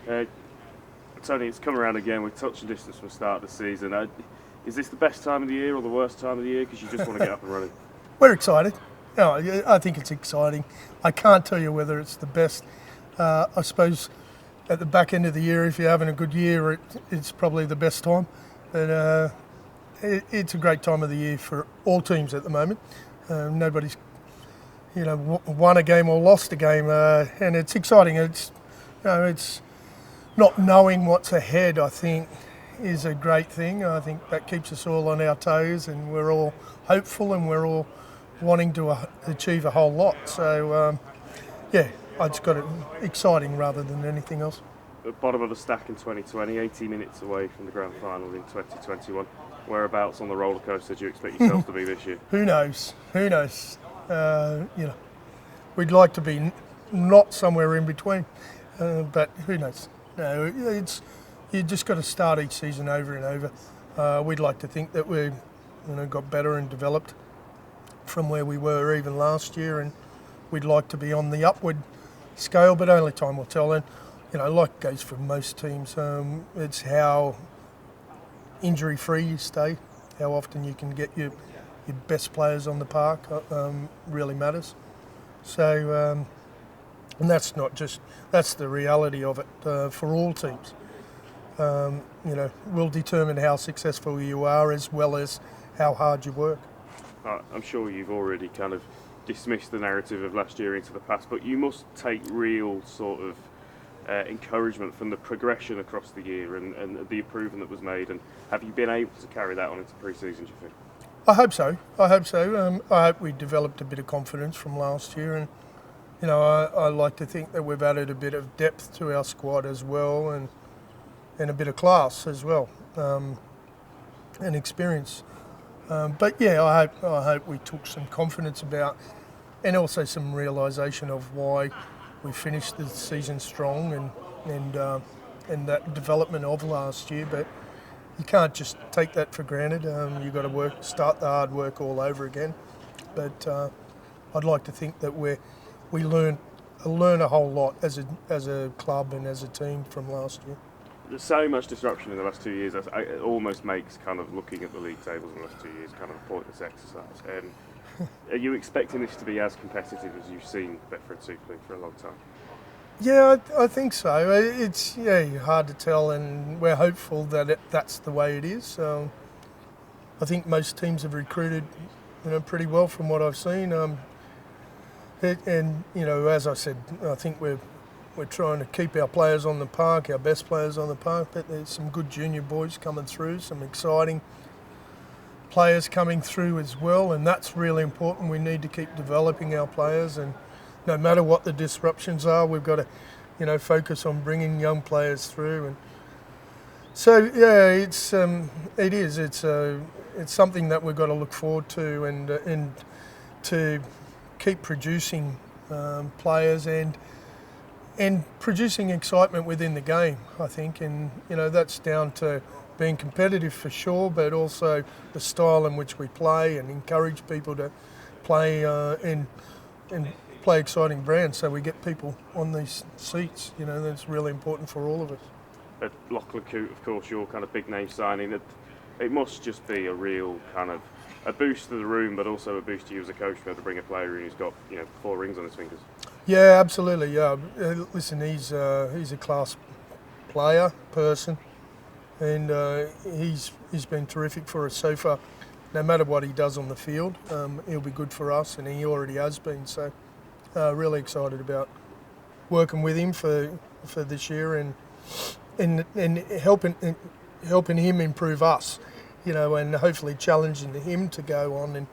Uh, Tony, it's come around again. We've touched on distance from the start of the season. Is this the best time of the year or the worst time of the year? Because you just want to get up and running. We're excited. No, I think it's exciting. I can't tell you whether it's the best. I suppose at the back end of the year, if you're having a good year, it's probably the best time. But it's a great time of the year for all teams at the moment. Nobody's, won a game or lost a game, and it's exciting. It's not knowing what's ahead, I think, is a great thing. I think that keeps us all on our toes, and we're all hopeful, and we're all wanting to achieve a whole lot. So, I just got it exciting rather than anything else. The bottom of the stack in 2020, 80 minutes away from the grand final in 2021. Whereabouts on the roller coaster do you expect yourself to be this year? Who knows? We'd like to be not somewhere in between, but who knows? No, you just got to start each season over and over. We'd like to think that we've got better and developed from where we were even last year, and we'd like to be on the upward scale, but only time will tell. And like goes for most teams, it's how injury-free you stay, how often you can get your best players on the park really matters. So, and that's the reality of it for all teams. Will determine how successful you are as well as how hard you work. I'm sure you've already kind of dismissed the narrative of last year into the past, but you must take real sort of encouragement from the progression across the year and the improvement that was made. And have you been able to carry that on into pre-season, do you think? I hope so. I hope we developed a bit of confidence from last year, and I like to think that we've added a bit of depth to our squad as well, and a bit of class as well, and experience. But yeah, I hope we took some confidence about, and also some realisation of why we finished the season strong and that development of last year. But you can't just take that for granted. You've got to start the hard work all over again. But I'd like to think that we learn a whole lot as a club and as a team from last year. There's so much disruption in the last 2 years. It almost makes kind of looking at the league tables in the last 2 years kind of a pointless exercise. Are you expecting this to be as competitive as you've seen Betfred Super League for a long time? Yeah, I think so. It's hard to tell, and we're hopeful that that's the way it is. I think most teams have recruited, pretty well from what I've seen. As I said, I think we're trying to keep our players on the park, our best players on the park. But there's some good junior boys coming through, some exciting players coming through as well, and that's really important. We need to keep developing our players, and no matter what the disruptions are, we've got to, focus on bringing young players through. And so, it's something that we've got to look forward to, and to keep producing players and producing excitement within the game, I think. And that's down to being competitive for sure, but also the style in which we play, and encourage people to play and play exciting brands, so we get people on these seats. That's really important for all of us. At Lachlan Coote, of course, your kind of big name signing, it must just be a real kind of a boost to the room, but also a boost to you as a coach to be able to bring a player in who's got 4 rings on his fingers. Yeah, absolutely. Yeah, listen, he's a class player, person, and he's been terrific for us so far. No matter what he does on the field, he'll be good for us, and he already has been. So, really excited about working with him for this year, and helping him improve us, and hopefully challenging him to go on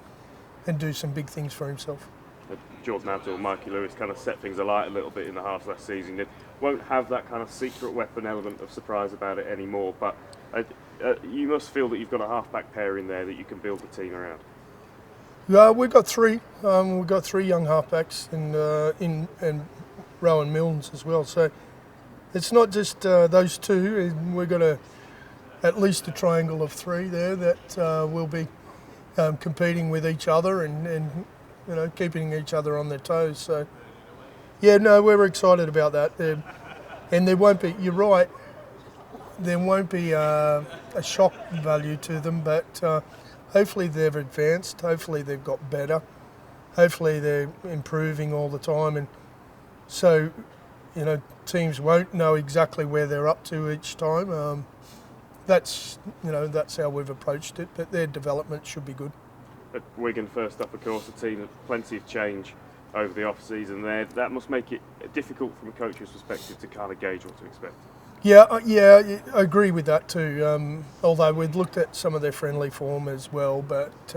and do some big things for himself. Jordan Abdul, Mikey Lewis kind of set things alight a little bit in the half last season. It won't have that kind of secret weapon element of surprise about it anymore, but you must feel that you've got a half-back pair in there that you can build the team around. Yeah, we've got 3. We've got 3 young halfbacks, and Rowan Milnes as well. So it's not just those 2. We've got at least a triangle of 3 there that will be competing with each other and keeping each other on their toes. So, we're excited about that. And there won't be, you're right, there won't be a shock value to them, but hopefully they've advanced, hopefully they've got better, hopefully they're improving all the time, and so, you know, teams won't know exactly where they're up to each time. That's how we've approached it, but their development should be good. At Wigan, first up, of course, a team of plenty of change over the off-season there. That must make it difficult from a coach's perspective to kind of gauge what to expect. Yeah, I agree with that too. Although we've looked at some of their friendly form as well, but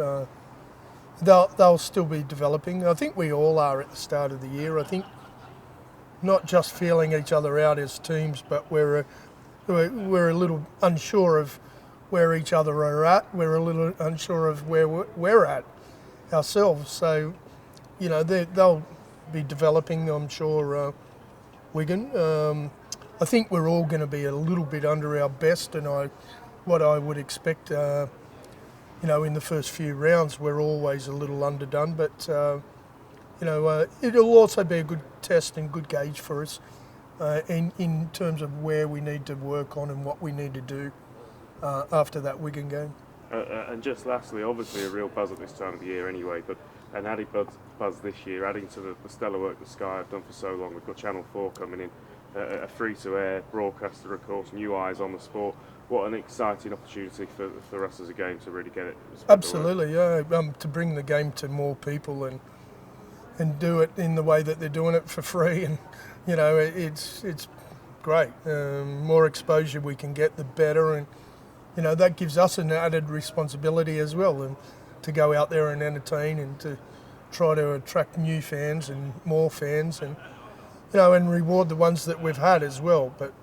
they'll still be developing. I think we all are at the start of the year. I think not just feeling each other out as teams, but we're a little unsure of where each other are at. We're a little unsure of where we're at ourselves. So, you know, they'll be developing, I'm sure, Wigan. I think we're all going to be a little bit under our best, and what I would expect, you know, in the first few rounds, we're always a little underdone, but, you know, it'll also be a good test and good gauge for us in terms of where we need to work on and what we need to do after that Wigan game. And just lastly, obviously a real buzz at this time of the year anyway, but an added buzz this year, adding to the stellar work that Sky have done for so long. We've got Channel 4 coming in, a free-to-air broadcaster, of course, new eyes on the sport. What an exciting opportunity for us as a game to really get it. Absolutely, yeah. To bring the game to more people and do it in the way that they're doing it for free, and you know, it's great. More exposure we can get, the better, and you know, that gives us an added responsibility as well, and to go out there and entertain and to try to attract new fans and more fans, and you know, and reward the ones that we've had as well. But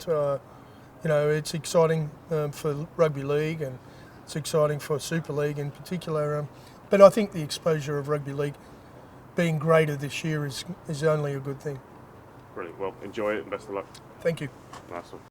you know, it's exciting for Rugby League, and it's exciting for Super League in particular. But I think the exposure of Rugby League being greater this year is only a good thing. Brilliant. Well, enjoy it and best of luck. Thank you. Nice one.